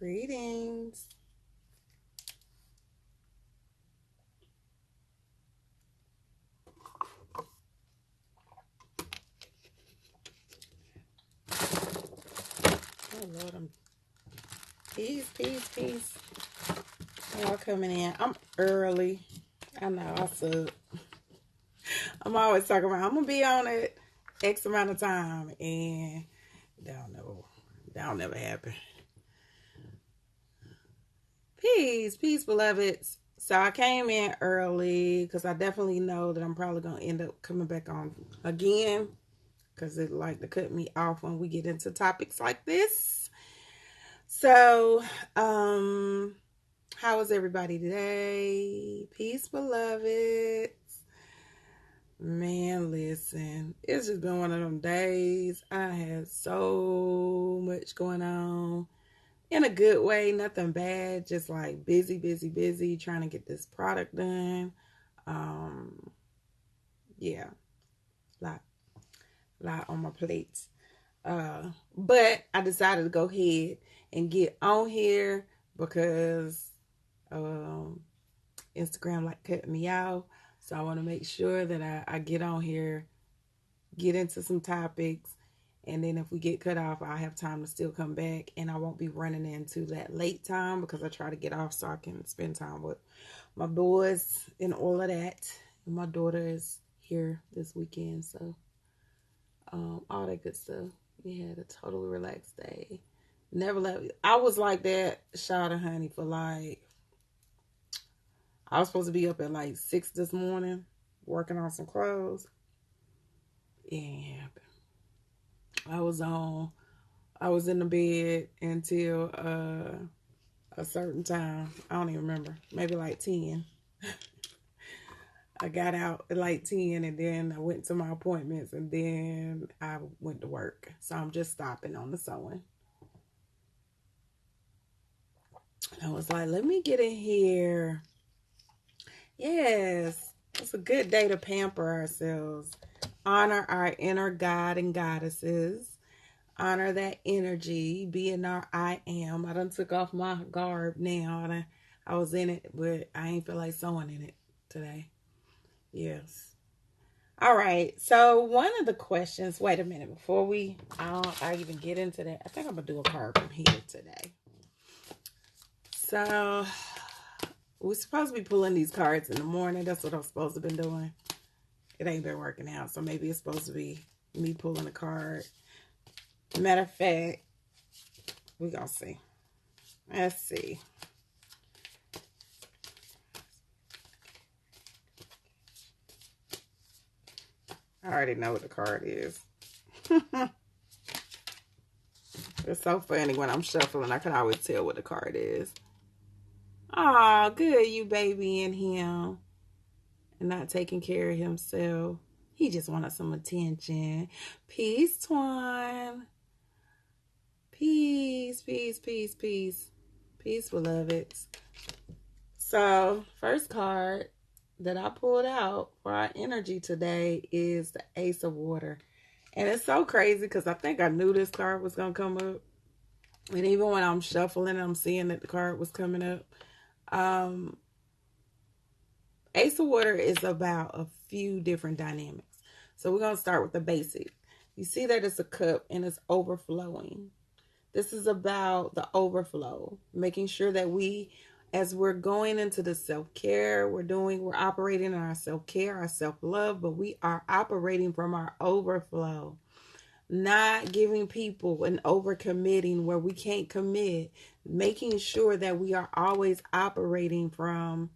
Greetings. Oh Lord, peace. Y'all coming in. I'm early. I know I suck. I'm always talking about I'm gonna be on it X amount of time, and that'll never happen. Peace, beloveds. So I came in early because I definitely know that I'm probably gonna end up coming back on again because it like to cut me off when we get into topics like this. So, how is everybody today? Peace, beloved. Man, listen, it's just been one of them days. I had so much going on in a good way, nothing bad, just like busy, trying to get this product done. Um, yeah, lot, lot on my plate. But I decided to go ahead and get on here because Instagram like cut me out. So I want to make sure that I get on here, get into some topics, and then if we get cut off, I'll have time to still come back, and I won't be running into that late time because I try to get off so I can spend time with my boys and all of that. And my daughter is here this weekend, so all that good stuff. We had a totally relaxed day. Never let. I was like that, shot of honey, for like. I was supposed to be up at like 6 this morning, working on some clothes. Yeah, I was on. I was in the bed until a certain time. I don't even remember. Maybe like 10. I got out at like 10, and then I went to my appointments, and then I went to work. So I'm just stopping on the sewing. I was like, let me get in here. Yes, it's a good day to pamper ourselves, honor our inner God and goddesses, honor that energy, being our I am. I done took off my garb now. I was in it, but I ain't feel like sewing in it today. Yes. All right. So one of the questions. Wait a minute before I even get into that. I think I'm gonna do a card from here today. So we're supposed to be pulling these cards in the morning. That's what I'm supposed to have been doing. It ain't been working out, so maybe it's supposed to be me pulling a card. Matter of fact, we're gonna see. Let's see. I already know what the card is. It's so funny when I'm shuffling. I can always tell what the card is. Oh, good, you baby in him. And not taking care of himself. He just wanted some attention. Peace, Twine. Peace. Peace, beloveds. So, first card that I pulled out for our energy today is the Ace of Water. And it's so crazy because I think I knew this card was going to come up. And even when I'm shuffling, I'm seeing that the card was coming up. Ace of Water is about a few different dynamics. So we're going to start with the basic. You see that it's a cup and it's overflowing. This is about the overflow, making sure that as we're going into the self-care, we're operating in our self-care, our self-love, but we are operating from our overflow. Not giving people and overcommitting where we can't commit, making sure that we are always operating from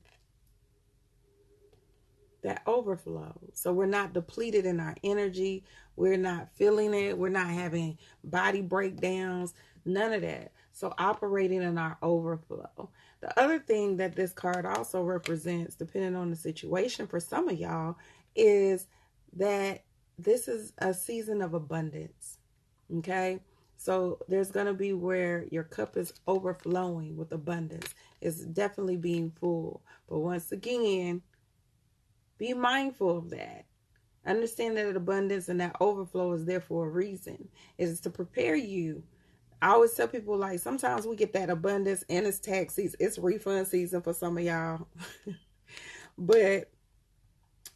that overflow. So we're not depleted in our energy. We're not feeling it. We're not having body breakdowns. None of that. So operating in our overflow. The other thing that this card also represents, depending on the situation for some of y'all, is that this is a season of abundance. Okay? So there's going to be where your cup is overflowing with abundance. It's definitely being full. But once again, be mindful of that. Understand that abundance and that overflow is there for a reason. It is to prepare you I always tell people, like, sometimes we get that abundance and it's tax season. It's refund season for some of y'all. But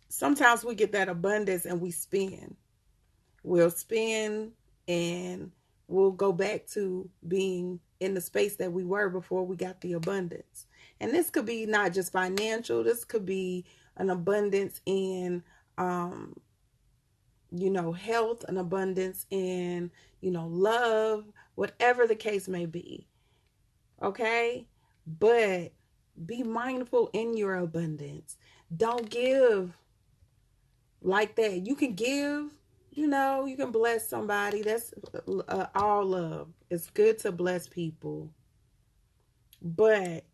sometimes we get that abundance and we spend. We'll spend and we'll go back to being in the space that we were before we got the abundance. And this could be not just financial, this could be an abundance in, health, an abundance in, love, whatever the case may be. Okay? But be mindful in your abundance. Don't give like that. You can give, you can bless somebody. That's all love. It's good to bless people. But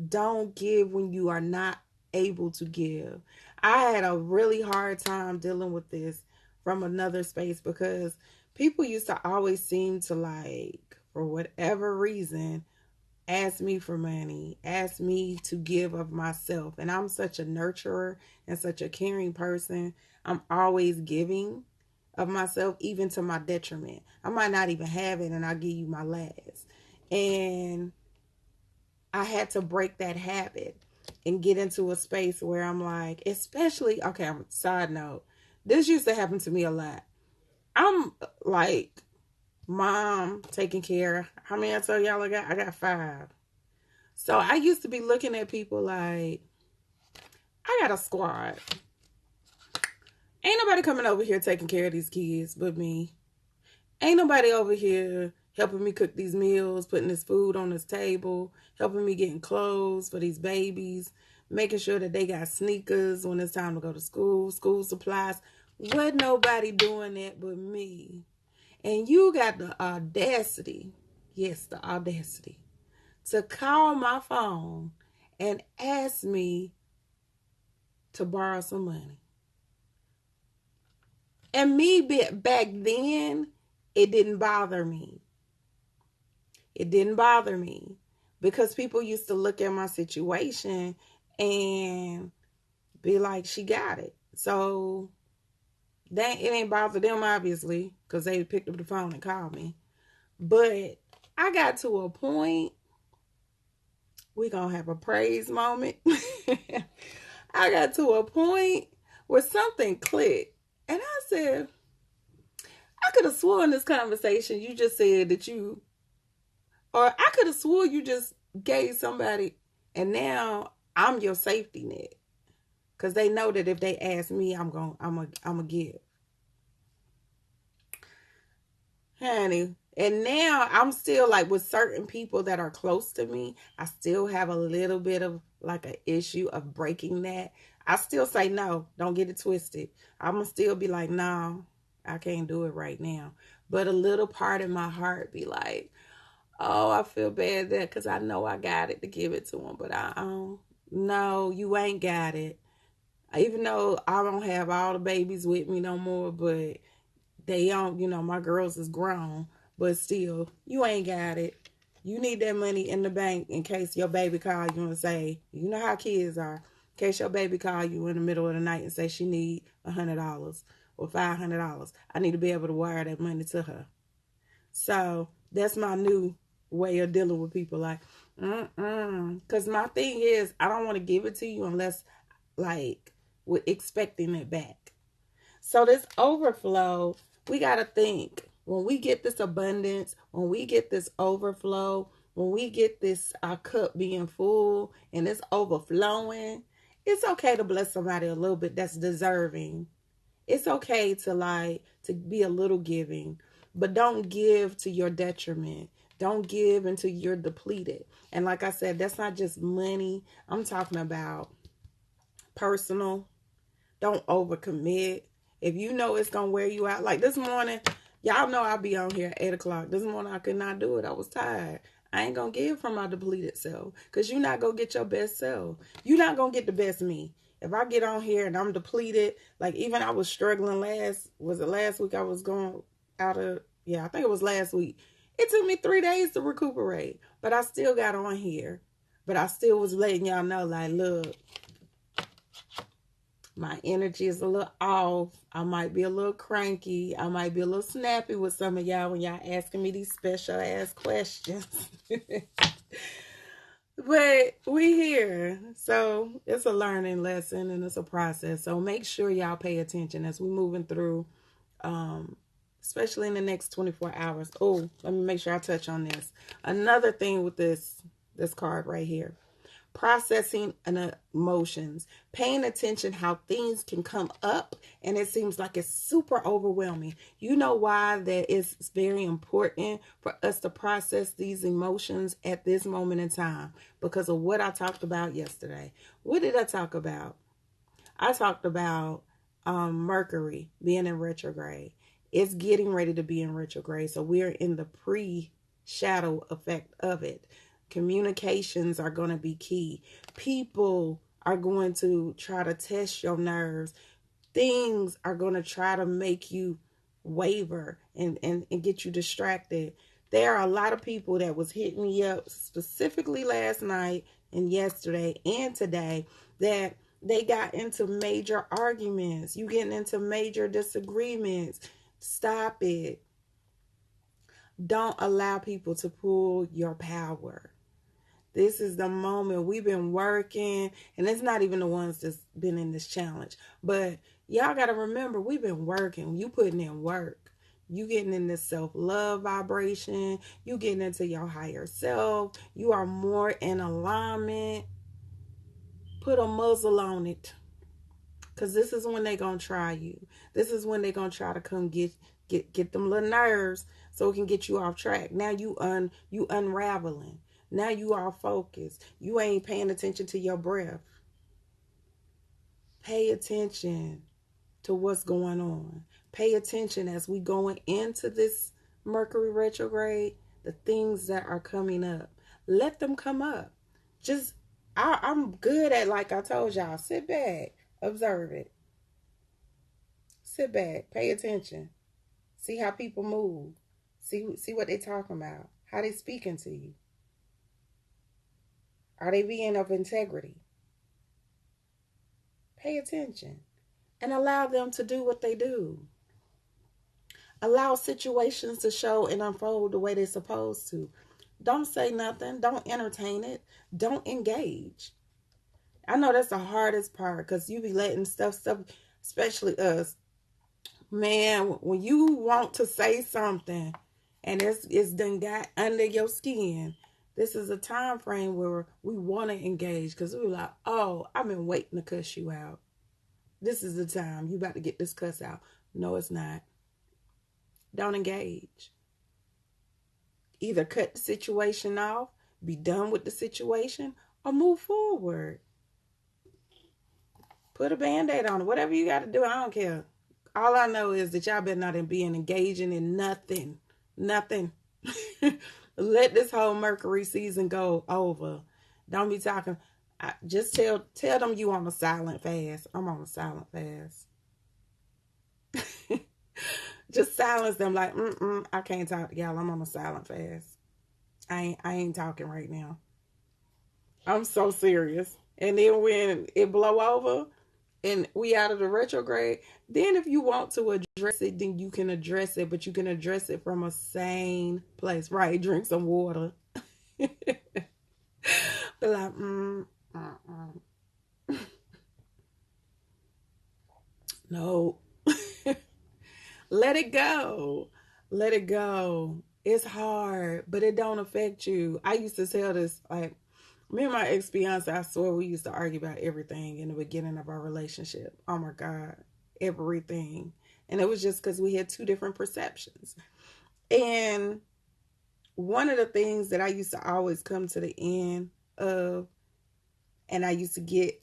don't give when you are not able to give. I had a really hard time dealing with this from another space because people used to always seem to, like, for whatever reason, ask me for money, ask me to give of myself. And I'm such a nurturer and such a caring person. I'm always giving of myself, even to my detriment. I might not even have it and I'll give you my last. And I had to break that habit and get into a space where I'm like, especially, okay, side note, this used to happen to me a lot. I'm like, mom taking care. How many I tell y'all I got? I got 5. So I used to be looking at people like, I got a squad. Ain't nobody coming over here taking care of these kids but me. Ain't nobody over here helping me cook these meals, putting this food on this table, helping me getting clothes for these babies, making sure that they got sneakers when it's time to go to school, school supplies. Wasn't nobody doing that but me. And you got the audacity, yes, the audacity, to call my phone and ask me to borrow some money. And me back then, it didn't bother me. It didn't bother me because people used to look at my situation and be like, she got it. So it ain't bother them, obviously, because they picked up the phone and called me. But I got to a point, we're going to have a praise moment. I got to a point where something clicked. And I said, I could have sworn this conversation you just said that you, or I could have swore you just gave somebody, and now I'm your safety net. Because they know that if they ask me, I'm gonna give. Honey. And now I'm still like with certain people that are close to me, I still have a little bit of like an issue of breaking that. I still say no, don't get it twisted. I'm gonna still be like, no, I can't do it right now. But a little part of my heart be like, oh, I feel bad that because I know I got it to give it to him, but I don't. No, you ain't got it. Even though I don't have all the babies with me no more, but they don't, my girls is grown, but still, you ain't got it. You need that money in the bank in case your baby call you and say, you know how kids are. In case your baby call you in the middle of the night and say she need $100 or $500. I need to be able to wire that money to her. So that's my new way of dealing with people. Like, because my thing is, I don't want to give it to you unless, like, we're expecting it back. So this overflow, we got to think, when we get this abundance, when we get this overflow, when we get this, our cup being full and it's overflowing, it's okay to bless somebody a little bit that's deserving. It's okay to be a little giving, but don't give to your detriment. Don't give until you're depleted. And like I said, that's not just money. I'm talking about personal. Don't overcommit. If you know it's going to wear you out. Like this morning, y'all know I'll be on here at 8 o'clock. This morning I could not do it. I was tired. I ain't going to give from my depleted self because you're not going to get your best self. You're not going to get the best me. If I get on here and I'm depleted, like even I was struggling was it last week I was going out of, yeah, I think it was last week. It took me 3 days to recuperate, but I still got on here. But I still was letting y'all know, like, look, My energy is a little off. I might be a little cranky. I might be a little snappy with some of y'all when y'all asking me these special ass questions. But we here. So it's a learning lesson and it's a process. So make sure y'all pay attention as we moving through, especially in the next 24 hours. Oh, let me make sure I touch on this. Another thing with this card right here. Processing and emotions, paying attention how things can come up and it seems like it's super overwhelming. You know why that it's very important for us to process these emotions at this moment in time? Because of what I talked about yesterday. What did I talk about? I talked about Mercury being in retrograde. It's getting ready to be in retrograde, so we're in the pre-shadow effect of it. Communications are going to be key. People are going to try to test your nerves. Things are going to try to make you waver and get you distracted. There are a lot of people that was hitting me up specifically last night and yesterday and today that they got into major arguments. You getting into major disagreements. Stop it. Don't allow people to pull your power. This is the moment. We've been working, and it's not even the ones that's been in this challenge. But y'all got to remember, we've been working. You putting in work. You getting in this self-love vibration. You getting into your higher self. You are more in alignment. Put a muzzle on it. Because this is when they're going to try you. This is when they're going to try to come get them little nerves so it can get you off track. Now you unraveling. Now you are focused. You ain't paying attention to your breath. Pay attention to what's going on. Pay attention as we going into this Mercury retrograde, the things that are coming up. Let them come up. Just, I'm good at, like I told y'all, sit back, observe it. Sit back, pay attention. See how people move. See what they talking about. How they speaking to you. Are they being of integrity? Pay attention and allow them to do what they do. Allow situations to show and unfold the way they're supposed to. Don't say nothing. Don't entertain it. Don't engage. I know that's the hardest part because you be letting stuff, especially us. Man, when you want to say something and it's done got under your skin, this is a time frame where we want to engage because we're like, oh, I've been waiting to cuss you out. This is the time. You about to get this cuss out. No, it's not. Don't engage. Either cut the situation off, be done with the situation, or move forward. Put a Band-Aid on it. Whatever you got to do, I don't care. All I know is that y'all better not be engaging in nothing. Nothing. Let this whole Mercury season go over. Don't be talking. Just tell them you on a silent fast. I'm on a silent fast. Just silence them like, I can't talk to y'all. I'm on a silent fast. I ain't talking right now. I'm so serious. And then when it blow over and we out of the retrograde, then if you want to address it, then you can address it, but you can address it from a sane place. Right? Drink some water. Be like, no. Let it go. Let it go. It's hard, but it don't affect you. I used to tell this, like, me and my ex-fiance, I swear we used to argue about everything in the beginning of our relationship. Oh my God. Everything. And it was just because we had two different perceptions. And one of the things that I used to always come to the end of, and I used to get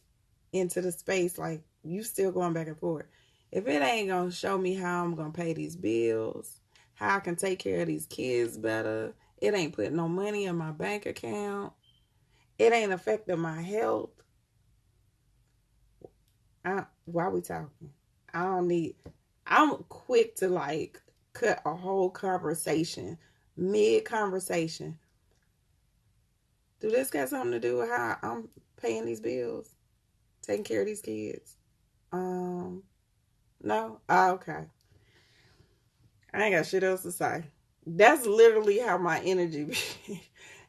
into the space, like, you still going back and forth. If it ain't going to show me how I'm going to pay these bills, how I can take care of these kids better, it ain't putting no money in my bank account, it ain't affecting my health, why are we talking? I'm quick to, like, cut a whole conversation, mid-conversation. Do this got something to do with how I'm paying these bills, taking care of these kids? No? Oh, okay. I ain't got shit else to say. That's literally how my energy be.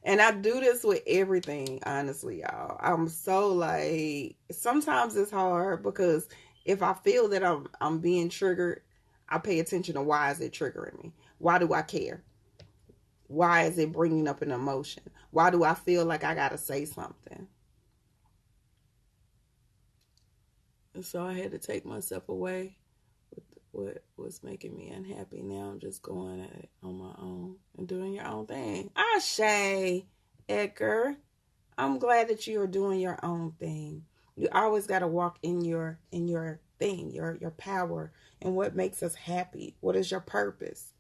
And I do this with everything, honestly, y'all. I'm so like sometimes it's hard because if I feel that I'm being triggered, I pay attention to why is it triggering me? Why do I care? Why is it bringing up an emotion? Why do I feel like I got to say something? And so I had to take myself away with what was making me unhappy. Now I'm just going at it on my own and doing your own thing. Ashe, Edgar. I'm glad that you are doing your own thing. You always got to walk in your thing, your power, and what makes us happy. What is your purpose?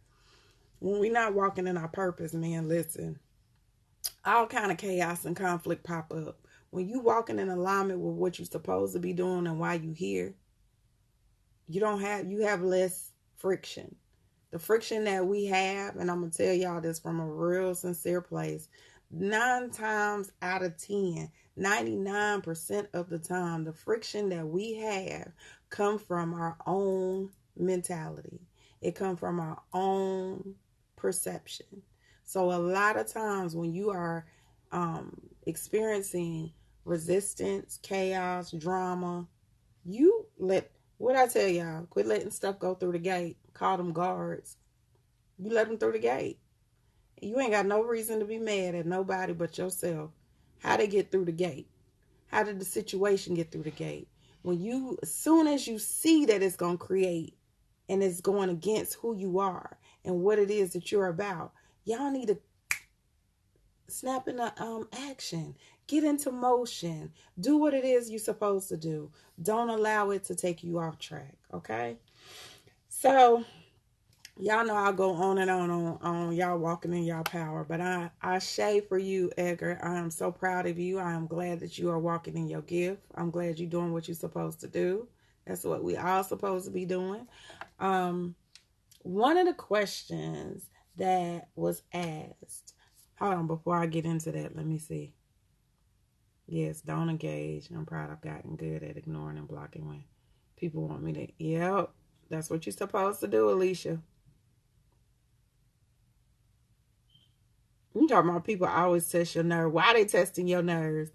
When we're not walking in our purpose, man, listen, all kind of chaos and conflict pop up. When you walking in alignment with what you're supposed to be doing and why you here, you have less friction. The friction that we have, and I'm gonna tell y'all this from a real sincere place, 9 times out of 10, 99% of the time, the friction that we have come from our own mentality. It comes from our own perception. So a lot of times when you are experiencing resistance, chaos, drama, you let what I tell y'all, quit letting stuff go through the gate. Call them guards. You let them through the gate. You ain't got no reason to be mad at nobody but yourself. How they get through the gate? How did the situation get through the gate? As soon as you see that it's going to create and it's going against who you are and what it is that you're about, y'all need to snap into action. Get into motion. Do what it is you're supposed to do. Don't allow it to take you off track, okay? So, y'all know I'll go on and on y'all walking in y'all power, but I shade for you, Edgar. I am so proud of you. I am glad that you are walking in your gift. I'm glad you're doing what you're supposed to do. That's what we all supposed to be doing. One of the questions that was asked, hold on, before I get into that, let me see. Yes, don't engage. I'm proud I've gotten good at ignoring and blocking when people want me to. Yep, that's what you're supposed to do, Alicia. You talking about people always test your nerve. Why are they testing your nerves?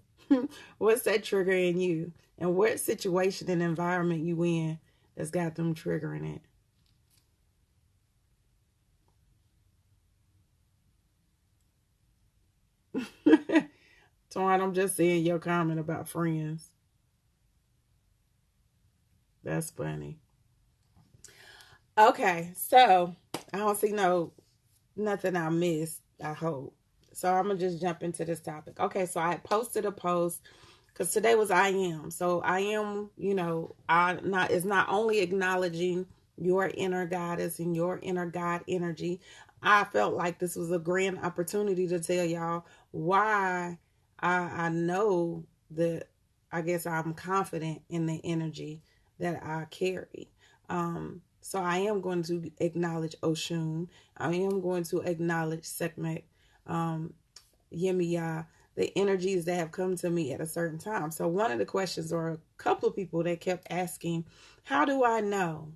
What's that triggering you? And what situation and environment you in that's got them triggering it? Torn, I'm just seeing your comment about friends. That's funny. Okay, so I don't see nothing I missed, I hope. So I'm gonna just jump into this topic. Okay, so I posted a post because today was I am. So I am, I not is not only acknowledging your inner goddess and your inner God energy. I felt like this was a grand opportunity to tell y'all why I know that I guess I'm confident in the energy that I carry. So I am going to acknowledge Oshun. I am going to acknowledge Sekhmet, Yemiya, the energies that have come to me at a certain time. So one of the questions, or a couple of people that kept asking, how do I know?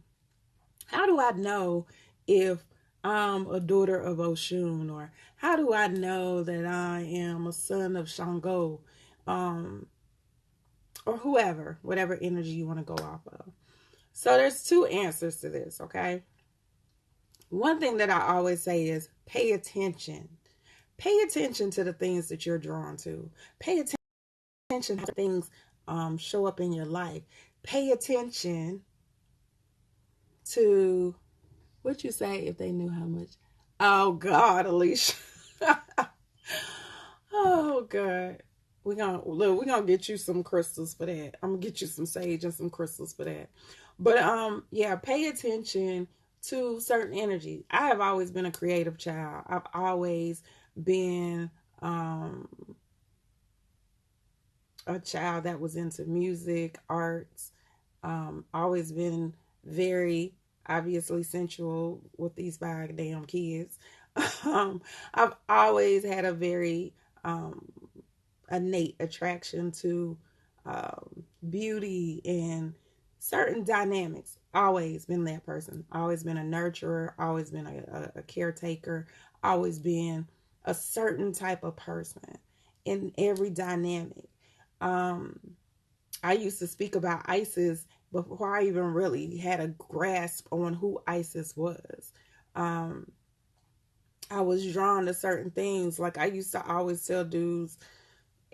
How do I know if I'm a daughter of Oshun? Or how do I know that I am a son of Shango? Or whoever, whatever energy you want to go off of. So there's two answers to this, okay? One thing that I always say is pay attention. Pay attention to the things that you're drawn to. Pay attention to how things show up in your life. Pay attention to what you say if they knew how much. Oh God, Alicia. Oh God. We're gonna get you some crystals for that. I'm gonna get you some sage and some crystals for that. But yeah, pay attention to certain energies. I have always been a creative child. I've always been a child that was into music, arts, always been very obviously sensual with these 5 damn kids. I've always had a very innate attraction to beauty and certain dynamics. Always been that person. Always been a nurturer. Always been a caretaker. Always been a certain type of person in every dynamic. Um, I used to speak about Isis before I even really had a grasp on who Isis was. Um, I was drawn to certain things. Like I used to always tell dudes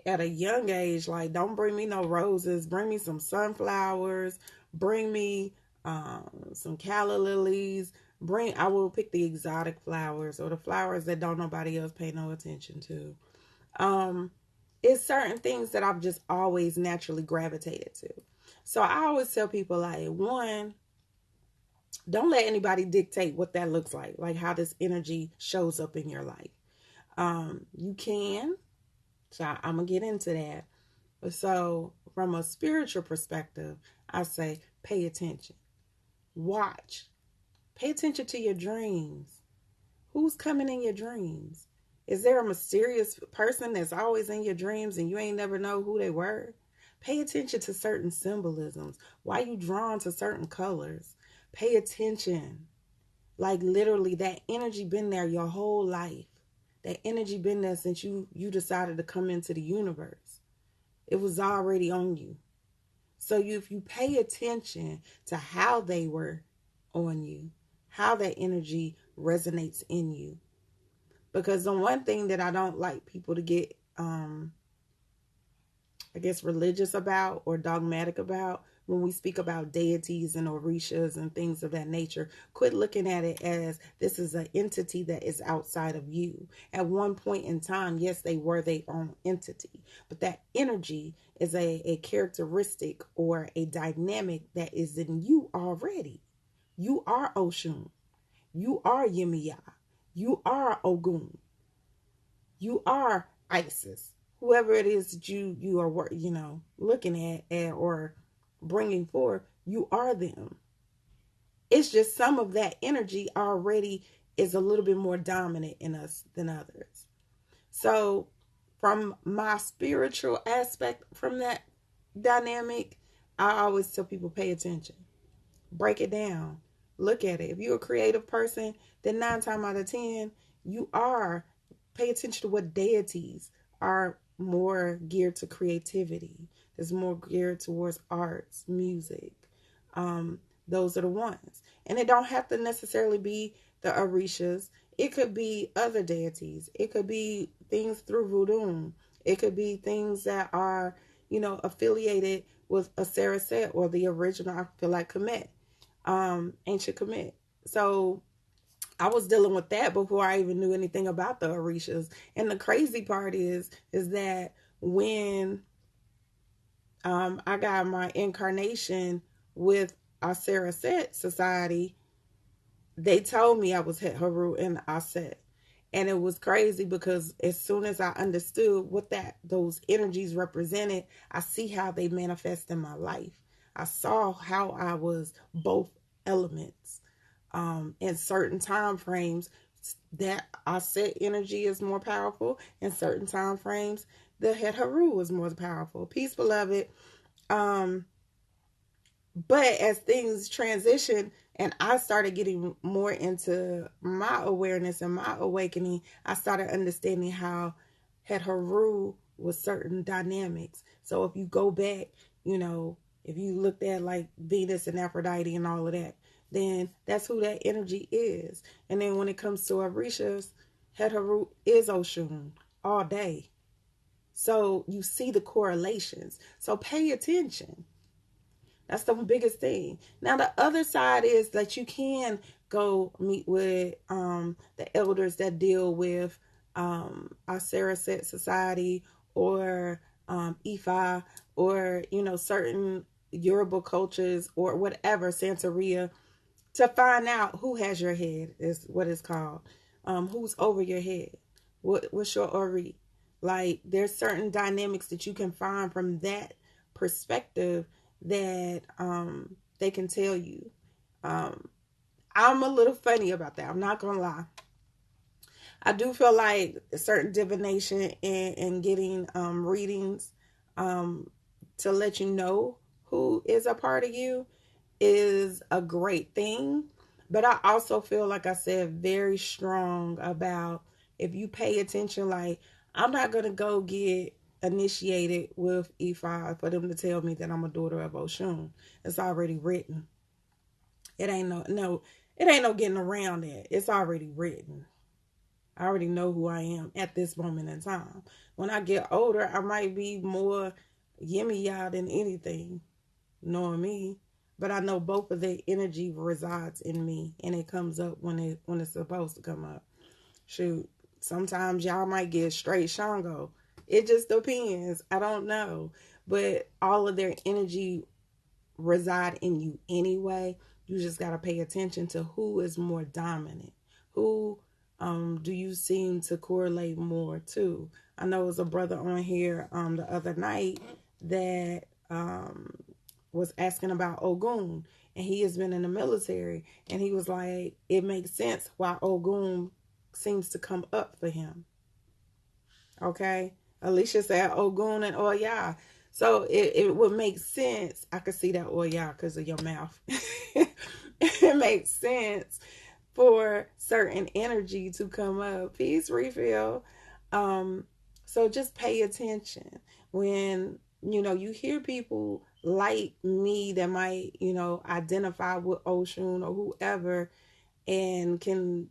at a young age, like, don't bring me no roses, bring me some sunflowers, bring me some calla lilies. I will pick the exotic flowers or the flowers that don't nobody else pay no attention to. Um, it's certain things that I've just always naturally gravitated to. So I always tell people, like, one, don't let anybody dictate what that looks like how this energy shows up in your life. You can, so I'm gonna get into that. So, from a spiritual perspective, I say pay attention, watch, pay attention to your dreams. Who's coming in your dreams? Is there a mysterious person that's always in your dreams and you ain't never know who they were? Pay attention to certain symbolisms. Why you drawn to certain colors? Pay attention. Like literally, that energy been there your whole life. That energy been there since you decided to come into the universe. It was already on you. So if you pay attention to how they were on you, how that energy resonates in you. Because the one thing that I don't like people to get, I guess, religious about or dogmatic about when we speak about deities and orishas and things of that nature, quit looking at it as this is an entity that is outside of you. At one point in time, yes, they were their own entity, but that energy is a characteristic or a dynamic that is in you already. You are Oshun. You are Yemiya. You are Ogun. You are Isis. Whoever it is that you are looking at or bringing forth, you are them. It's just some of that energy already is a little bit more dominant in us than others. So, from my spiritual aspect from that dynamic, I always tell people pay attention, break it down, look at it. If you're a creative person, then 9 times out of 10, you are. Pay attention to what deities are more geared to creativity. It's more geared towards arts, music. Those are the ones. And it don't have to necessarily be the Orishas. It could be other deities. It could be things through voodoo. It could be things that are, affiliated with a Saraset or the original, I feel like, Kemet, ancient Kemet. So I was dealing with that before I even knew anything about the Orishas. And the crazy part is that when I got my incarnation with our Saraset Society, they told me I was Het Haru and Aset. And it was crazy because as soon as I understood what those energies represented, I see how they manifest in my life. I saw how I was both elements. In certain time frames, that Aset energy is more powerful. In certain time frames, the Het Haru is more powerful. Peace, beloved. But as things transitioned and I started getting more into my awareness and my awakening, I started understanding how Het Haru was certain dynamics. So if you go back, if you looked at like Venus and Aphrodite and all of that, then that's who that energy is. And then when it comes to Orishas, Het Haru is Oshun all day. So you see the correlations. So pay attention. That's the biggest thing. Now, the other side is that you can go meet with the elders that deal with our Saraset Society or Ifa or, certain Yoruba cultures or whatever, Santeria, to find out who has your head is what it's called. Who's over your head? What's your Ori? Like, there's certain dynamics that you can find from that perspective that they can tell you. I'm a little funny about that. I'm not gonna lie. I do feel like a certain divination and getting readings to let you know who is a part of you is a great thing. But I also feel, like I said, very strong about if you pay attention. Like, I'm not going to go get initiated with E5 for them to tell me that I'm a daughter of Oshun. It's already written. It ain't it ain't no getting around that. It's already written. I already know who I am at this moment in time. When I get older, I might be more yimmy y'all than anything, knowing me. But I know both of their energy resides in me, and it comes up when it's supposed to come up. Shoot, sometimes y'all might get straight Shango. It just depends. I don't know, but all of their energy reside in you anyway. You just got to pay attention to who is more dominant. Who do you seem to correlate more to? I know it was a brother on here the other night that was asking about Ogun, and he has been in the military, and he was like, it makes sense why Ogun seems to come up for him. Okay? Alicia said Ogun and Oya. So it would make sense. I could see that Oya because of your mouth. It makes sense for certain energy to come up. Peace, refill. So just pay attention when you hear people like me that might identify with Oshun or whoever, and can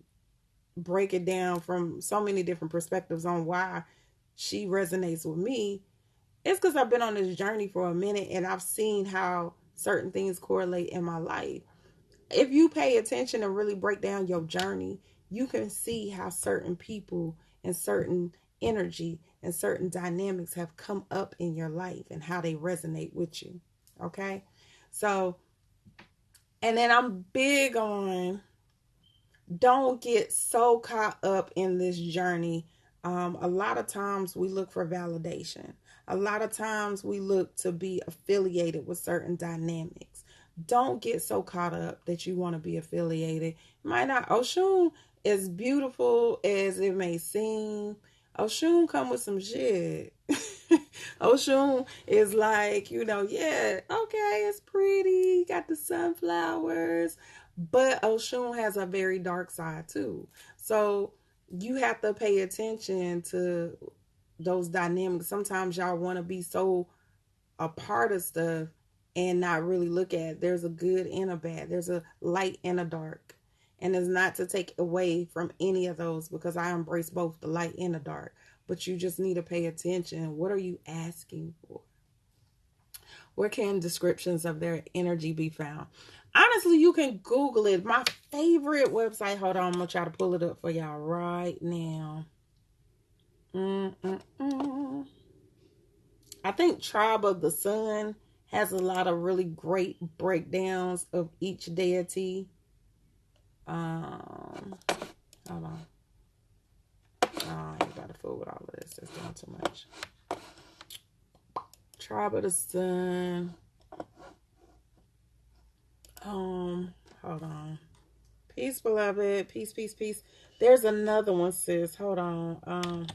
break it down from so many different perspectives on why she resonates with me. It's because I've been on this journey for a minute, and I've seen how certain things correlate in my life. If you pay attention and really break down your journey, you can see how certain people and certain energy and certain dynamics have come up in your life and how they resonate with you. Okay? So, and then I'm big on, don't get so caught up in this journey. A lot of times we look for validation. A lot of times we look to be affiliated with certain dynamics. Don't get so caught up that you want to be affiliated. Might not. Oshun, as beautiful as it may seem, Oshun come with some shit. Oshun is like, yeah, okay, it's pretty. Got the sunflowers. But Oshun has a very dark side too. So you have to pay attention to those dynamics. Sometimes y'all want to be so a part of stuff and not really look at there's a good and a bad. There's a light and a dark. And it's not to take away from any of those, because I embrace both the light and the dark. But you just need to pay attention. What are you asking for? Where can descriptions of their energy be found? Honestly, you can Google it. My favorite website, hold on, I'm going to try to pull it up for y'all right now. I think Tribe of the Sun has a lot of really great breakdowns of each deity. Hold on. Oh, you gotta fool with all of this. It's doing too much. Tribe of the Sun. Hold on. Peace, beloved. Peace, peace, peace. There's another one, sis. Hold on.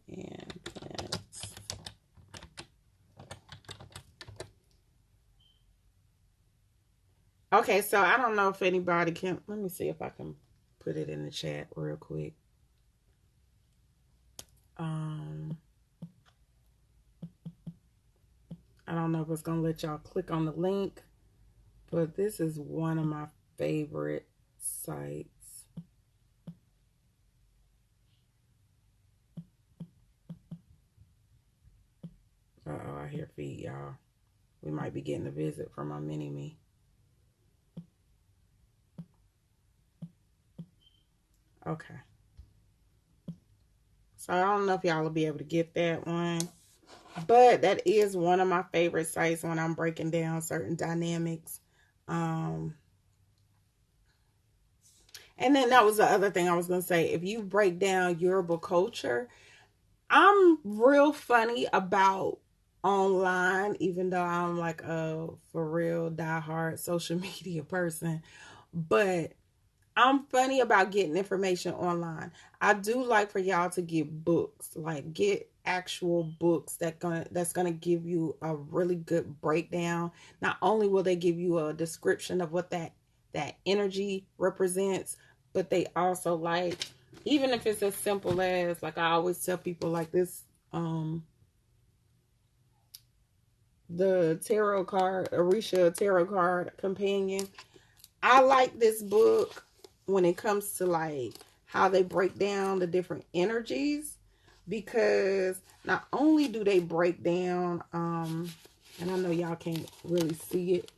And planets. Okay, so I don't know if anybody can. Let me see if I can put it in the chat real quick. I don't know if it's going to let y'all click on the link, but this is one of my favorite sites. Uh-oh, I hear feet, y'all. We might be getting a visit from my mini-me. Okay. So I don't know if y'all will be able to get that one. But that is one of my favorite sites when I'm breaking down certain dynamics. And then that was the other thing I was going to say. If you break down Yoruba culture, I'm real funny about online, even though I'm like a for real diehard social media person. But I'm funny about getting information online. I do like for y'all to get books, like get actual books that's gonna give you a really good breakdown. Not only will they give you a description of what that energy represents, but they also, like, even if it's as simple as, like, I always tell people, like, this the tarot card, Orisha tarot card companion. I like this book when it comes to, like, how they break down the different energies, because not only do they break down, and I know y'all can't really see it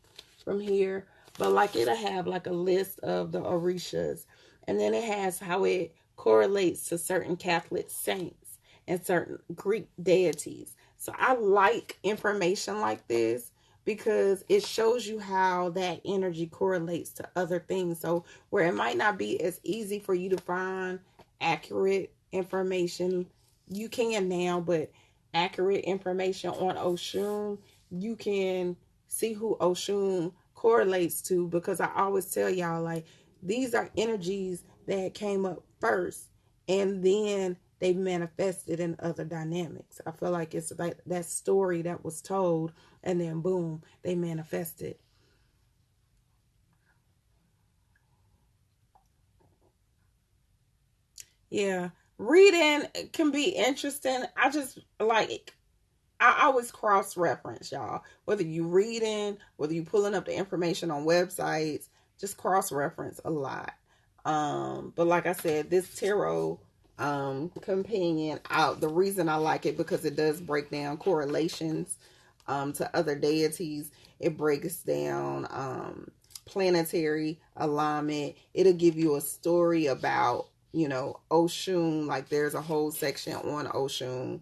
from here, but, like, it'll have like a list of the Orishas, and then it has how it correlates to certain Catholic saints and certain Greek deities. So I like information like this because it shows you how that energy correlates to other things. So where it might not be as easy for you to find accurate information, you can now, but accurate information on Oshun, you can see who Oshun correlates to, because I always tell y'all, like, these are energies that came up first and then they manifested in other dynamics. I feel like it's like that story that was told and then boom, they manifested. Yeah. Reading can be interesting. I just like, I always cross reference, y'all. Whether you reading, whether you pulling up the information on websites, just cross reference a lot. But like I said, this tarot companion out, the reason I like it because it does break down correlations to other deities. It breaks down planetary alignment. It'll give you a story about, Oshun. Like, there's a whole section on Oshun.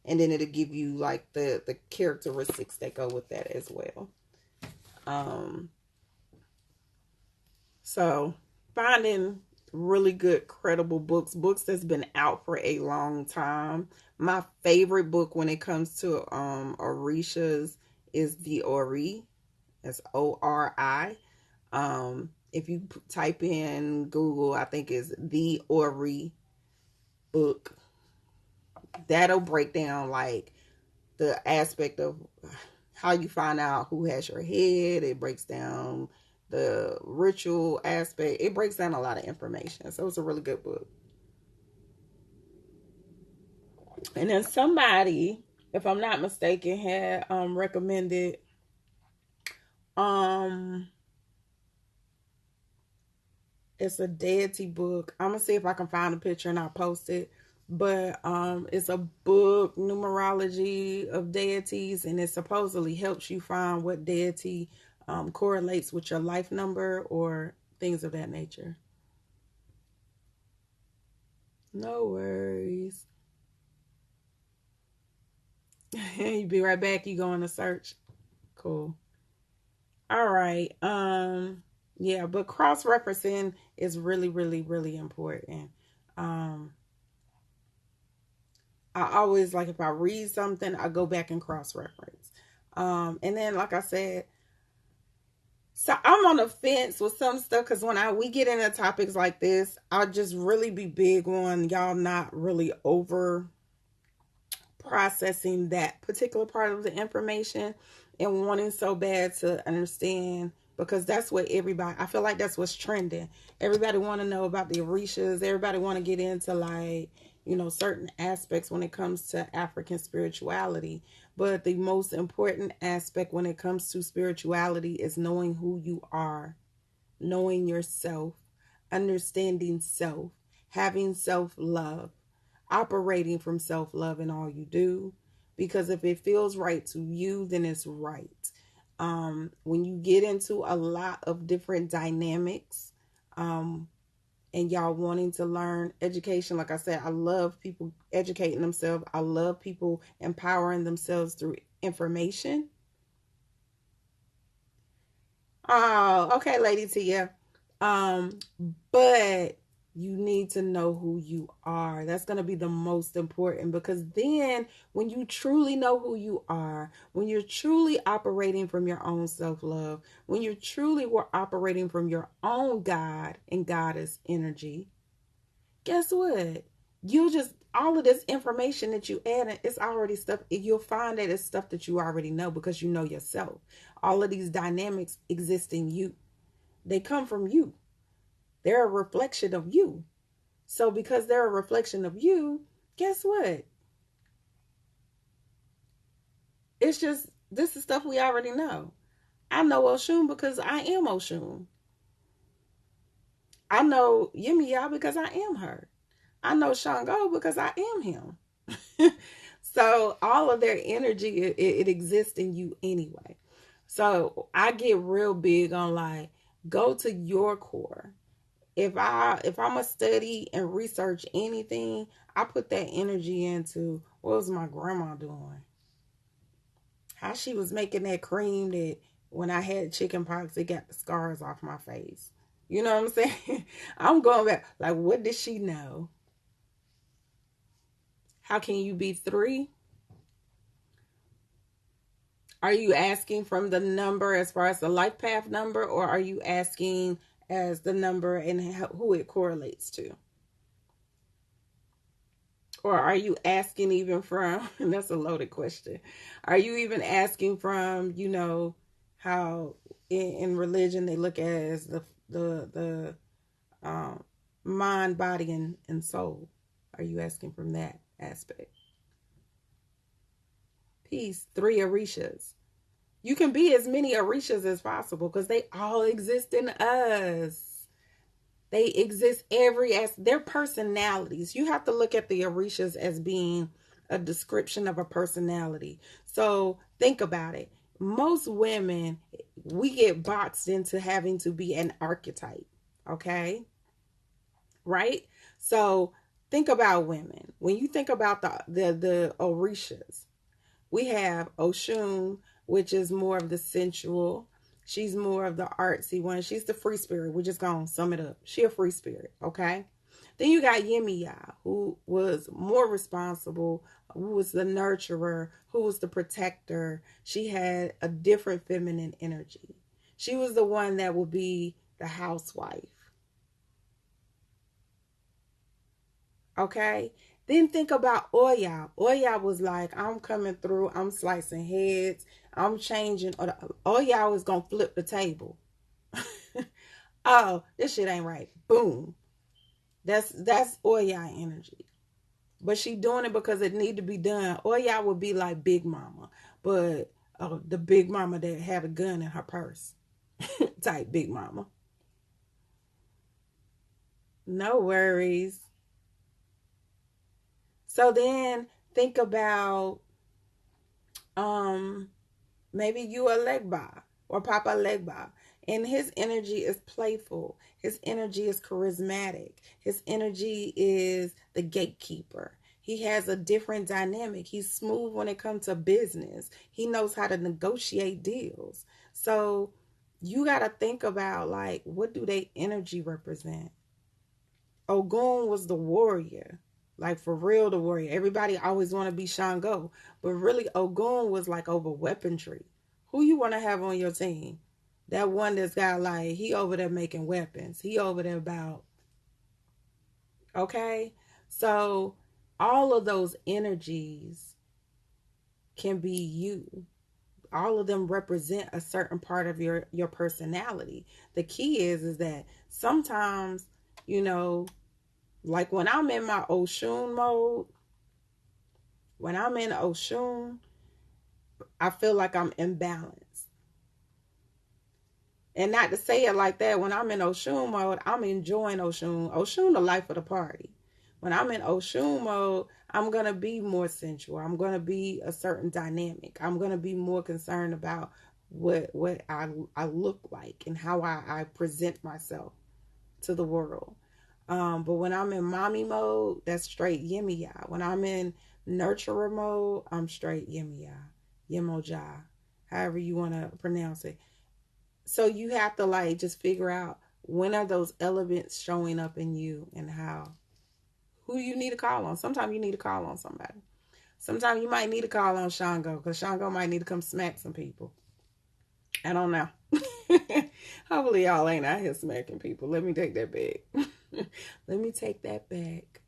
And then it'll give you like the characteristics that go with that as well. Um, so finding really good, credible books that's been out for a long time. My favorite book when it comes to Orishas is the Ori. That's Ori. If you type in Google, I think is the Ori book. That'll break down, like, the aspect of how you find out who has your head. It breaks down the ritual aspect. It breaks down a lot of information. So it's a really good book. And then somebody, if I'm not mistaken, had recommended um it's a deity book. I'm gonna see if I can find a picture and I'll post it. But it's a book, numerology of deities, and it supposedly helps you find what deity correlates with your life number or things of that nature. No worries. You be right back. You go on a search. Cool. All right. Yeah, but cross referencing is really, really, really important. Um, I always, like, if I read something, I go back and cross reference. And then, like I said, so I'm on the fence with some stuff because when we get into topics like this, I'll just really be big on y'all not really over processing that particular part of the information and wanting so bad to understand, because that's what everybody, I feel like that's what's trending. Everybody want to know about the Orishas. Everybody want to get into, like, certain aspects when it comes to African spirituality. But the most important aspect when it comes to spirituality is knowing who you are, knowing yourself, understanding self, having self-love, operating from self-love in all you do. Because if it feels right to you, then it's right. When you get into a lot of different dynamics, and y'all wanting to learn education, like I said, I love people educating themselves. I love people empowering themselves through information. Oh, okay, Lady Tia. Um, but you need to know who you are. That's going to be the most important, because then when you truly know who you are, when you're truly operating from your own self-love, when you're truly operating from your own God and goddess energy, guess what? You'll just, all of this information that you add, it's already stuff. You'll find that it's stuff that you already know because you know yourself. All of these dynamics exist in you. They come from you. They're a reflection of you. So because they're a reflection of you, guess what? It's just, this is stuff we already know. I know Oshun because I am Oshun. I know Yemiya because I am her. I know Shango because I am him. So all of their energy, it exists in you anyway. So I get real big on like, go to your core. If I'm a study and research anything, I put that energy into what was my grandma doing? How she was making that cream that when I had chicken pox, it got the scars off my face. You know what I'm saying? I'm going back. Like, what did she know? How can you be three? Are you asking from the number as far as the life path number, or are you asking as the number and who it correlates to? Or are you asking even from, and that's a loaded question, are you even asking from, how in religion they look at it as the um, mind, body, and soul? Are you asking from that aspect? Peace, three Orishas. You can be as many Orishas as possible because they all exist in us. They exist as their personalities. You have to look at the Orishas as being a description of a personality. So think about it. Most women, we get boxed into having to be an archetype. Okay? Right? So think about women. When you think about the Orishas, we have Oshun, which is more of the sensual. She's more of the artsy one. She's the free spirit. We're just going to sum it up. She a free spirit, okay? Then you got Yemiya, who was more responsible, who was the nurturer, who was the protector. She had a different feminine energy. She was the one that would be the housewife. Okay? Then think about Oya. Oya was like, I'm coming through, I'm slicing heads, I'm changing. Oya was going to flip the table. Oh, this shit ain't right. Boom. That's Oya energy. But she doing it because it need to be done. Oya would be like Big Mama, but the Big Mama that had a gun in her purse. Type Big Mama. No worries. So then think about maybe you a Legba or Papa Legba, and his energy is playful. His energy is charismatic. His energy is the gatekeeper. He has a different dynamic. He's smooth when it comes to business. He knows how to negotiate deals. So you got to think about like, what do they energy represent? Ogun was the warrior. Like for real, the warrior. Everybody always want to be Shango. But really, Ogun was like over weaponry. Who you want to have on your team? That one that's got like, he over there making weapons. He over there about, okay? So all of those energies can be you. All of them represent a certain part of your personality. The key is that sometimes, you know, like when I'm in my Oshun mode, when I'm in Oshun, I feel like I'm imbalanced. And not to say it like that, when I'm in Oshun mode, I'm enjoying Oshun. Oshun the life of the party. When I'm in Oshun mode, I'm going to be more sensual. I'm going to be a certain dynamic. I'm going to be more concerned about what I look like and how I present myself to the world. But when I'm in mommy mode, that's straight Yemiya. When I'm in nurturer mode, I'm straight Yemiya. Yemoja. However you want to pronounce it. So you have to like just figure out when are those elements showing up in you and how. Who do you need to call on? Sometimes you need to call on somebody. Sometimes you might need to call on Shango because Shango might need to come smack some people. I don't know. Hopefully y'all ain't out here smacking people. Let me take that back. Let me take that back.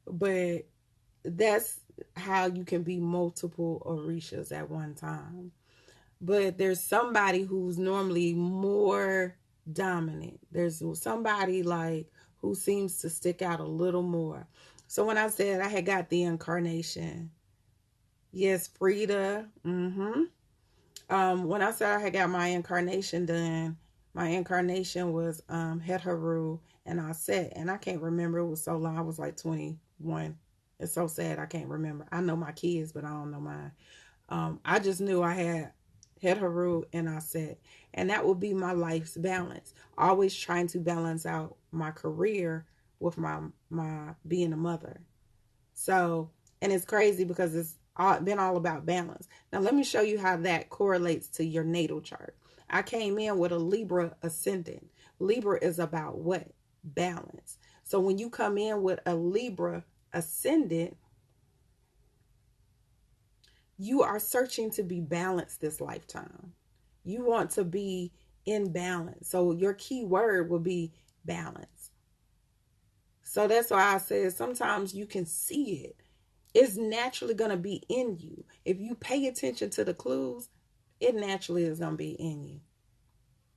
But that's how you can be multiple Orishas at one time. But there's somebody who's normally more dominant. There's somebody like who seems to stick out a little more. So when I said I had got the incarnation, yes, Frida. When I said I had got my incarnation done, my incarnation was Hetharu and Aset, and I can't remember. It was so long. I was like 21. It's so sad. I can't remember. I know my kids, but I don't know mine. I just knew I had Haru and Aset, and that would be my life's balance. Always trying to balance out my career with my being a mother. So, and it's crazy because it's been all about balance. Now, let me show you how that correlates to your natal chart. I came in with a Libra ascendant. Libra is about what? Balance. So when you come in with a Libra ascendant, you are searching to be balanced this lifetime. You want to be in balance. So your key word will be balance. So that's why I said sometimes you can see it. It's naturally going to be in you. If you pay attention to the clues, it naturally is going to be in you.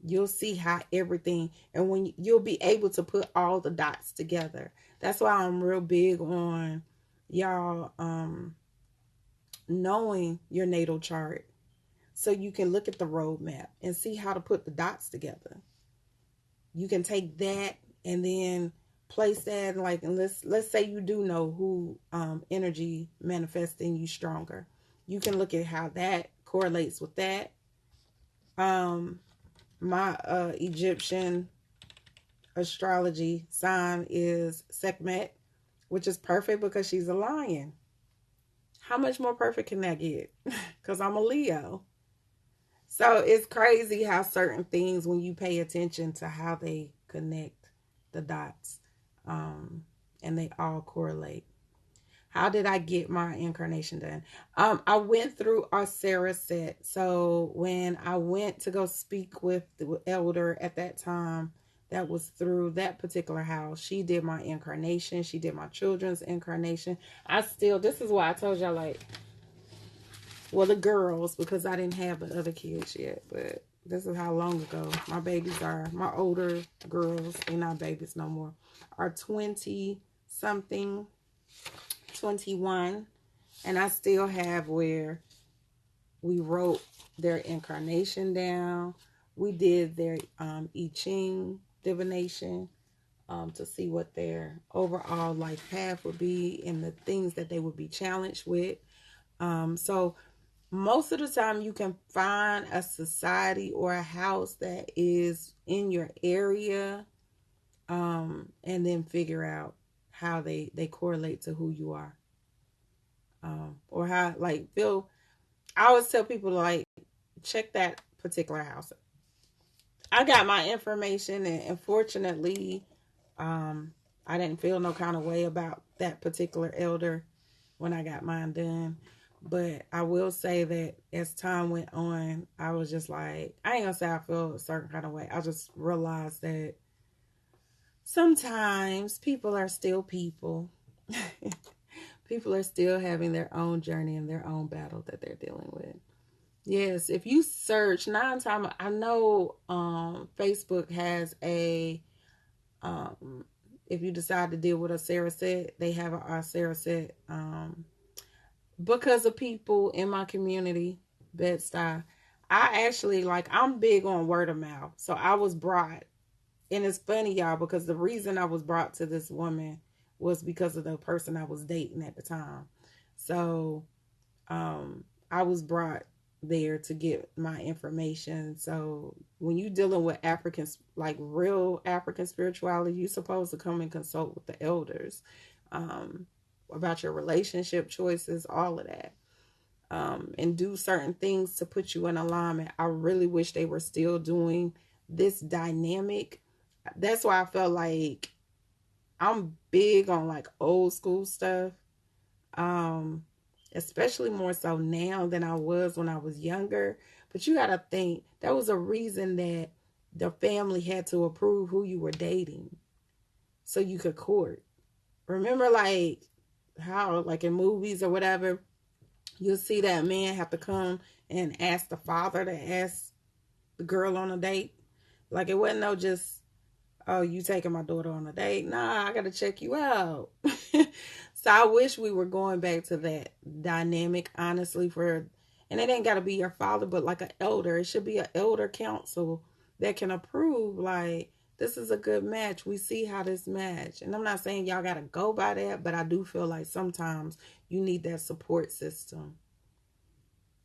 You'll see how everything, and when you'll be able to put all the dots together. That's why I'm real big on y'all knowing your natal chart so you can look at the roadmap and see how to put the dots together. You can take that and then place that, like, and let's say you do know who energy manifests in you stronger. You can look at how that correlates with that. My Egyptian astrology sign is Sekhmet, which is perfect because she's a lion. How much more perfect can that get? Because I'm a Leo. So it's crazy how certain things, when you pay attention to how they connect the dots, and they all correlate. How did I get my incarnation done? I went through our Sarah set. So when I went to go speak with the elder at that time, that was through that particular house. She did my incarnation. She did my children's incarnation. This is why I told y'all, like, well, the girls, because I didn't have the other kids yet, but this is how long ago my babies are. My older girls, they're not babies no more, are 20 something, 21. And I still have where we wrote their incarnation down. We did their I Ching divination to see what their overall life path would be and the things that they would be challenged with. So most of the time you can find a society or a house that is in your area, and then figure out how they correlate to who you are, or how, like, Phil, I always tell people, like, check that particular house. I got my information, and unfortunately, I didn't feel no kind of way about that particular elder when I got mine done. But I will say that as time went on, I was just like, I ain't gonna say I feel a certain kind of way. I just realized that sometimes people are still people. People are still having their own journey and their own battle that they're dealing with. Yes, if you search 9 times, I know Facebook has a if you decide to deal with a Sarah set, they have a Sarah set. Because of people in my community, Bed-Stuy, I actually, like, I'm big on word of mouth. So I was brought, and it's funny, y'all, because the reason I was brought to this woman was because of the person I was dating at the time. So I was brought there to get my information. So when you're dealing with Africans, like real African spirituality, you're supposed to come and consult with the elders about your relationship choices, all of that, and do certain things to put you in alignment. I really wish they were still doing this dynamic. That's why I felt like I'm big on, like, old school stuff. Especially more so now than I was when I was younger. But you got to think, that was a reason that the family had to approve who you were dating so you could court. Remember, like, how, like in movies or whatever, you'll see that man have to come and ask the father to ask the girl on a date. Like it wasn't no just, oh, you taking my daughter on a date? Nah, I gotta check you out. So I wish we were going back to that dynamic, honestly, and it ain't gotta be your father, but like an elder. It should be an elder council that can approve, like, this is a good match. We see how this match. And I'm not saying y'all gotta go by that, but I do feel like sometimes you need that support system.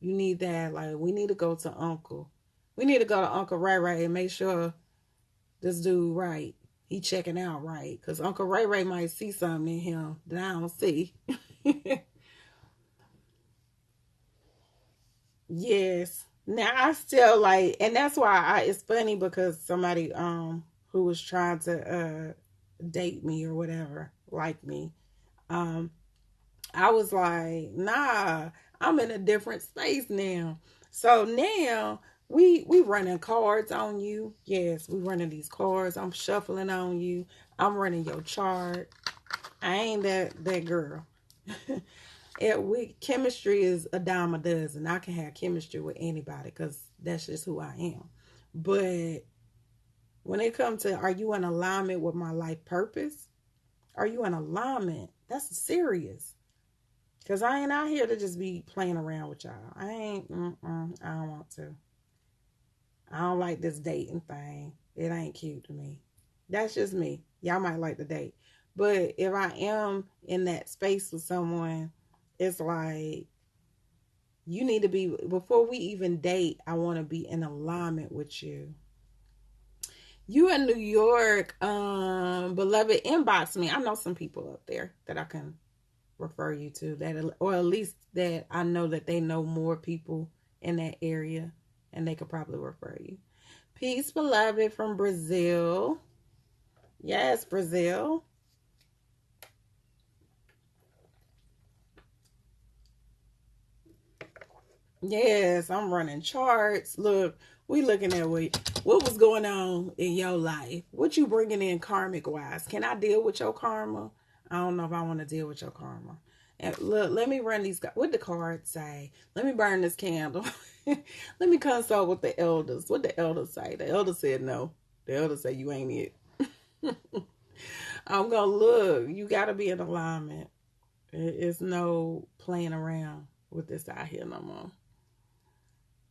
You need that, like, we need to go to Uncle. We need to go to Uncle Ray Ray and make sure this dude right. He checking out right. Because Uncle Ray Ray might see something in him that I don't see. Yes. Now I still like, and that's why it's funny because somebody who was trying to date me or whatever, like me, um I was like, nah, I'm in a different space now. So now we running cards on you. Yes, we running these cards. I'm shuffling on you. I'm running your chart. I ain't that girl. Chemistry is a dime a dozen. I can have chemistry with anybody because that's just who I am. But when it comes to, are you in alignment with my life purpose? Are you in alignment? That's serious. Because I ain't out here to just be playing around with y'all. I don't want to. I don't like this dating thing. It ain't cute to me. That's just me. Y'all might like the date. But if I am in that space with someone, it's like, you need to be, before we even date, I want to be in alignment with you. You in New York, beloved, inbox me. I know some people up there that I can refer you to, that, or at least that I know that they know more people in that area and they could probably refer you. Peace, beloved, from Brazil. Yes, Brazil. Yes, I'm running charts. Look, we looking at what was going on in your life. What you bringing in karmic wise? Can I deal with your karma? I don't know if I want to deal with your karma. And look, let me run these. What the cards say? Let me burn this candle. Let me consult with the elders. What the elders say? The elders said no. The elders say you ain't it. I'm gonna look. You gotta be in alignment. It's no playing around with this out here no more.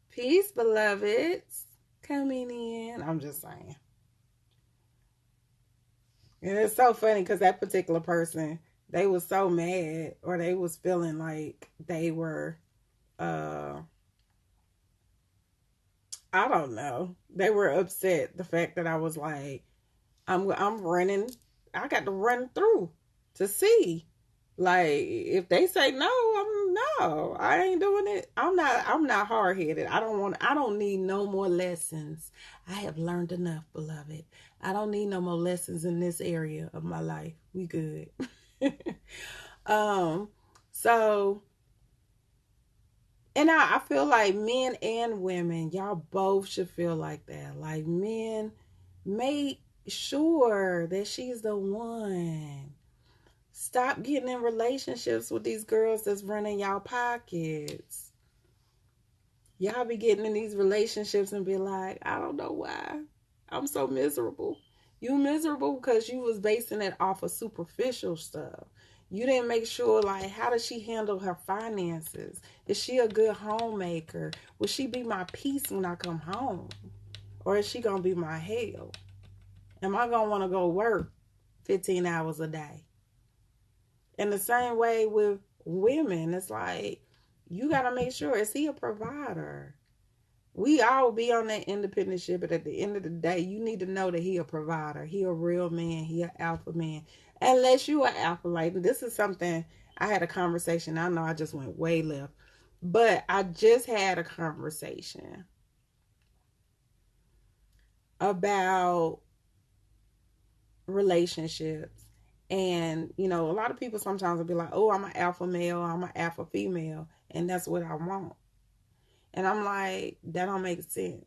Peace, beloveds. Coming in. I'm just saying. And it's so funny because that particular person, they was so mad, or they was feeling like they were, I don't know. They were upset the fact that I was like, I'm running. I got to run through to see. Like, if they say no, no. I ain't doing it. I'm not hard headed. I don't need no more lessons. I have learned enough, beloved. I don't need no more lessons in this area of my life. We good. um, so, and I feel like men and women, y'all both should feel like that. Like, men, make sure that she's the one. Stop getting in relationships with these girls that's running y'all pockets. Y'all be getting in these relationships and be like, I don't know why. I'm so miserable. You miserable because you was basing it off of superficial stuff. You didn't make sure, like, how does she handle her finances? Is she a good homemaker? Will she be my peace when I come home? Or is she going to be my hell? Am I going to want to go work 15 hours a day? In the same way with women, it's like, you got to make sure, is he a provider? We all be on that independent ship, but at the end of the day, you need to know that he a provider. He a real man. He an alpha man. Unless you are alpha, like, this is something, I had a conversation. I know I just went way left, but I just had a conversation about relationships. And, you know, a lot of people sometimes will be like, oh, I'm an alpha male, I'm an alpha female, and that's what I want. And I'm like, that don't make sense.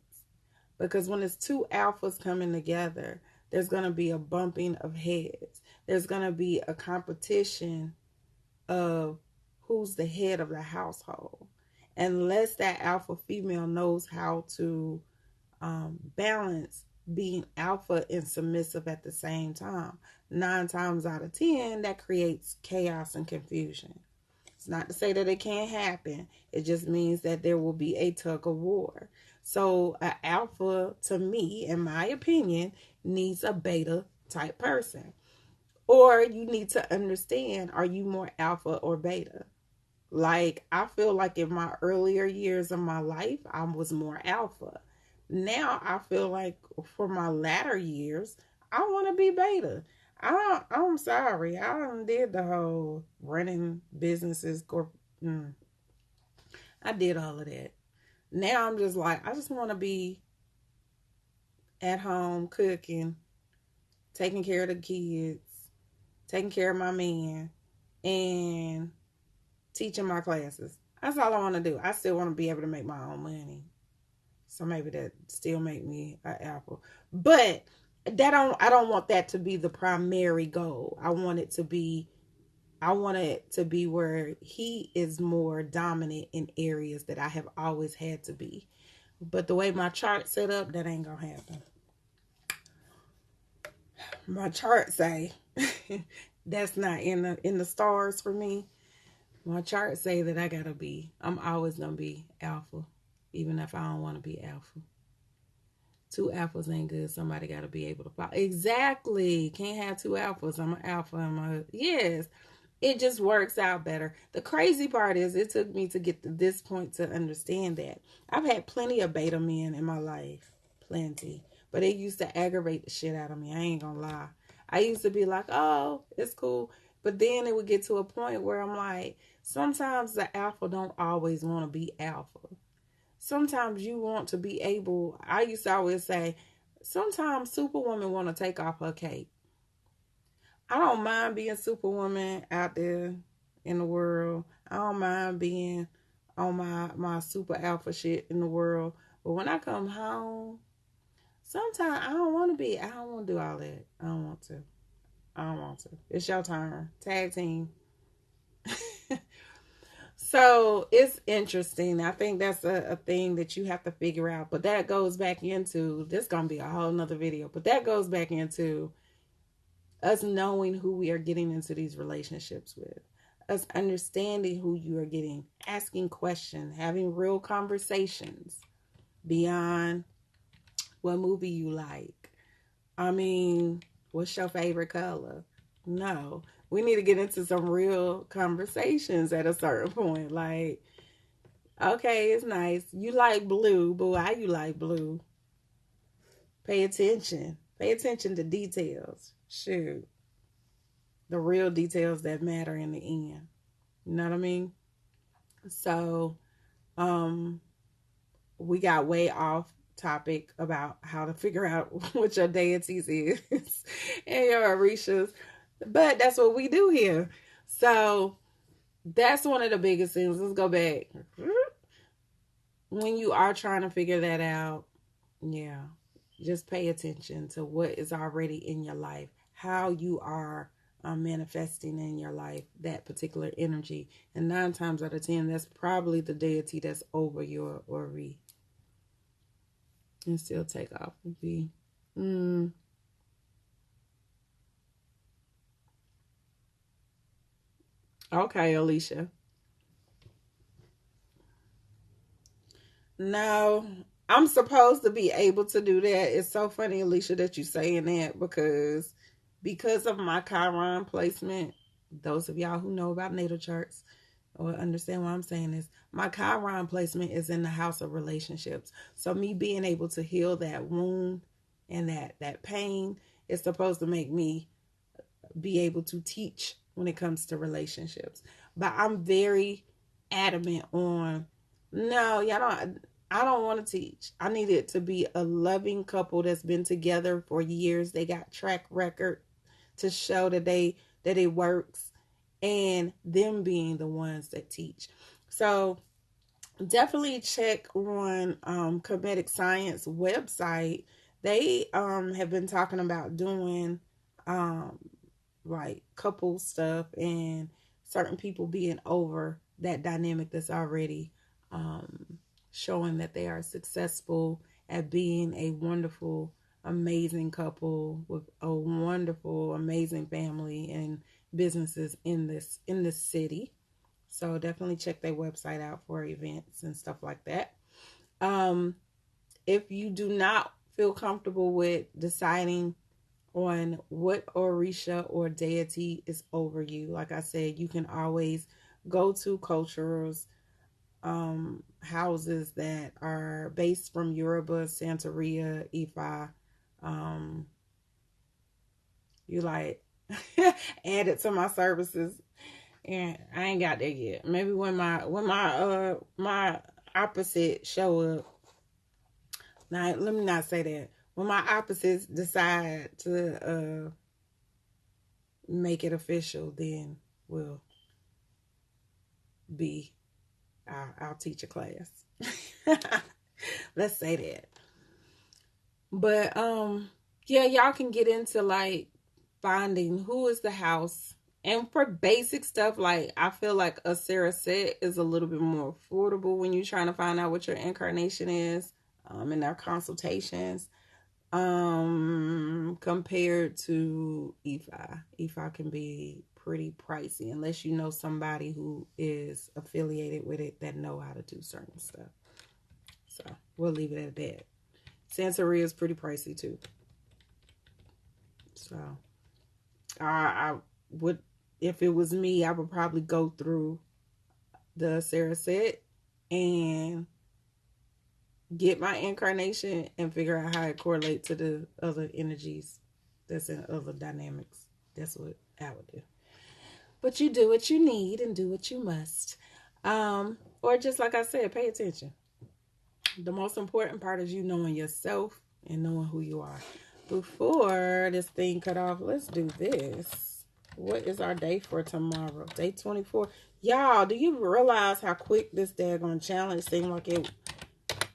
Because when it's two alphas coming together, there's going to be a bumping of heads. There's going to be a competition of who's the head of the household. Unless that alpha female knows how to balance being alpha and submissive at the same time, 9 times out of 10, that creates chaos and confusion. It's not to say that it can't happen. It just means that there will be a tug of war. So, an alpha, to me, in my opinion, needs a beta type person. Or you need to understand, are you more alpha or beta? Like, I feel like in my earlier years of my life, I was more alpha. Now I feel like for my latter years, I want to be beta. I'm sorry. I done did the whole running businesses. I did all of that. Now I'm just like, I just want to be at home cooking, taking care of the kids, taking care of my man, and teaching my classes. That's all I want to do. I still want to be able to make my own money. So maybe that still make me an apple. But I don't want that to be the primary goal. I want it to be where he is more dominant in areas that I have always had to be. But the way my chart set up, that ain't gonna happen. My chart say that's not in the stars for me. My chart say that I'm always gonna be alpha, even if I don't want to be alpha. 2 alphas ain't good. Somebody got to be able to follow. Exactly. Can't have 2 alphas. I'm an alpha. Yes. It just works out better. The crazy part is it took me to get to this point to understand that. I've had plenty of beta men in my life. Plenty. But it used to aggravate the shit out of me. I ain't gonna lie. I used to be like, oh, it's cool. But then it would get to a point where I'm like, sometimes the alpha don't always want to be alpha. Sometimes you want to be able, I used to always say, sometimes Superwoman want to take off her cape. I don't mind being Superwoman out there in the world. I don't mind being on my super alpha shit in the world. But when I come home, sometimes I don't want to do all that. I don't want to. It's your turn. Tag team. So it's interesting. I think that's a thing that you have to figure out. But that goes back into, this going to be a whole nother video, but that goes back into us knowing who we are getting into these relationships with, us understanding who you are getting, asking questions, having real conversations beyond what movie you like. I mean, what's your favorite color? No, we need to get into some real conversations at a certain point. Like, okay, it's nice. You like blue, but why you like blue? Pay attention. Pay attention to details. Shoot. The real details that matter in the end. You know what I mean? So, we got way off topic about how to figure out what your deities is and your orishas. But that's what we do here. So that's one of the biggest things. Let's go back. When you are trying to figure that out, yeah, just pay attention to what is already in your life, how you are manifesting in your life that particular energy. And 9 times out of 10, that's probably the deity that's over your ori. And still take off and be. Okay, Alicia. No, I'm supposed to be able to do that. It's so funny, Alicia, that you saying that because of my Chiron placement. Those of y'all who know about natal charts or understand what I'm saying is my Chiron placement is in the house of relationships. So me being able to heal that wound and that pain is supposed to make me be able to teach when it comes to relationships. But I'm very adamant on, no, I don't want to teach. I need it to be a loving couple that's been together for years. They got track record to show that it works, and them being the ones that teach. So definitely check on Comedic Science website. They have been talking about doing like couple stuff and certain people being over that dynamic that's already showing that they are successful at being a wonderful, amazing couple with a wonderful, amazing family and businesses in this city. So definitely check their website out for events and stuff like that. Um, if you do not feel comfortable with deciding on what orisha or deity is over you, like I said, you can always go to cultures, houses that are based from Yoruba, Santeria, Ifa. You like add it to my services, and I ain't got there yet. Maybe when my opposite show up. Now let me not say that. When my opposites decide to make it official, then we'll be. I'll teach a class. Let's say that. But yeah, y'all can get into like finding who is the house. And for basic stuff, like I feel like a Sarah set is a little bit more affordable when you're trying to find out what your incarnation is in their consultations compared to EFI. EFI can be pretty pricey unless you know somebody who is affiliated with it that know how to do certain stuff. So we'll leave it at that. Santeria is pretty pricey too. So I would, if it was me, I would probably go through the Sarah set and get my incarnation and figure out how it correlates to the other energies that's in other dynamics. That's what I would do. But you do what you need and do what you must. Or just like I said, pay attention. The most important part is you knowing yourself and knowing who you are. Before this thing cut off, let's do this. What is our day for tomorrow? Day 24. Y'all, do you realize how quick this daggone challenge seemed like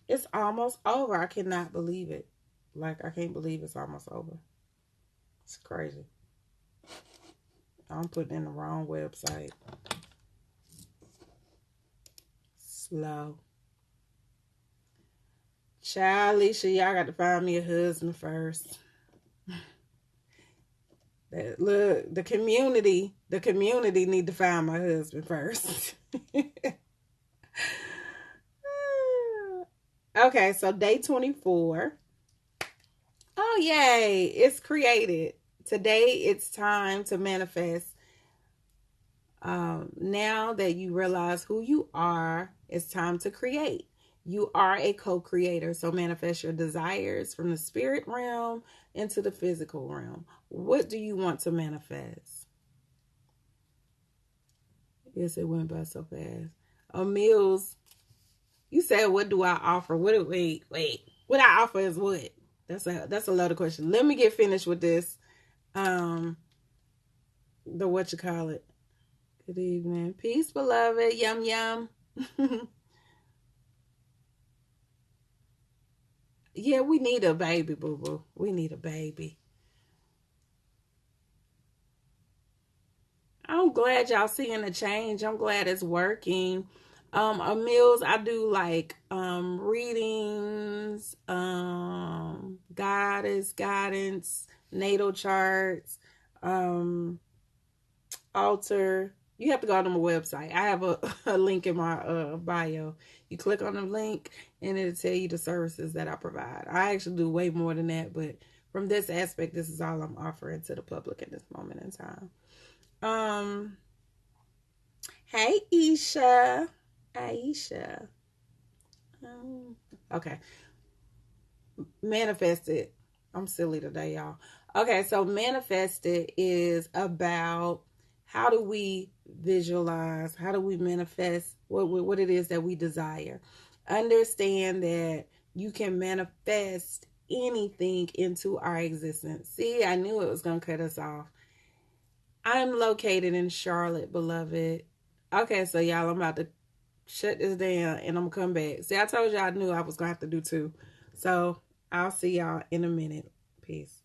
it's almost over? I cannot believe it. Like, I can't believe it's almost over. It's crazy. I'm putting in the wrong website. Slow. Child, Alicia, y'all got to find me a husband first. Look, the community need to find my husband first. Okay, so day 24. Oh, yay. It's created. Today, it's time to manifest. Now that you realize who you are, it's time to create. You are a co-creator, so manifest your desires from the spirit realm into the physical realm. What do you want to manifest? Yes, it went by so fast. Mills, you said, what do I offer? Wait. What I offer is what? That's a lot of question. Let me get finished with this. The what you call it. Good evening. Peace, beloved. Yum, yum. Yeah, we need a baby, boo-boo. We need a baby. I'm glad y'all seeing the change. I'm glad it's working. Mills, I do like readings, guidance, natal charts, altar. You have to go on my website. I have a link in my bio. You click on the link and it'll tell you the services that I provide. I actually do way more than that, but from this aspect, this is all I'm offering to the public at this moment in time. Hey, Isha. Aisha. Okay. Manifested. I'm silly today, y'all. Okay, so manifested is about how do we visualize, how do we manifest what it is that we desire. Understand that you can manifest anything into our existence. See, I knew it was going to cut us off. I'm located in Charlotte, beloved. Okay, so y'all, I'm about to shut this down and I'm going to come back. See, I told y'all I knew I was going to have to do two. So I'll see y'all in a minute. Peace.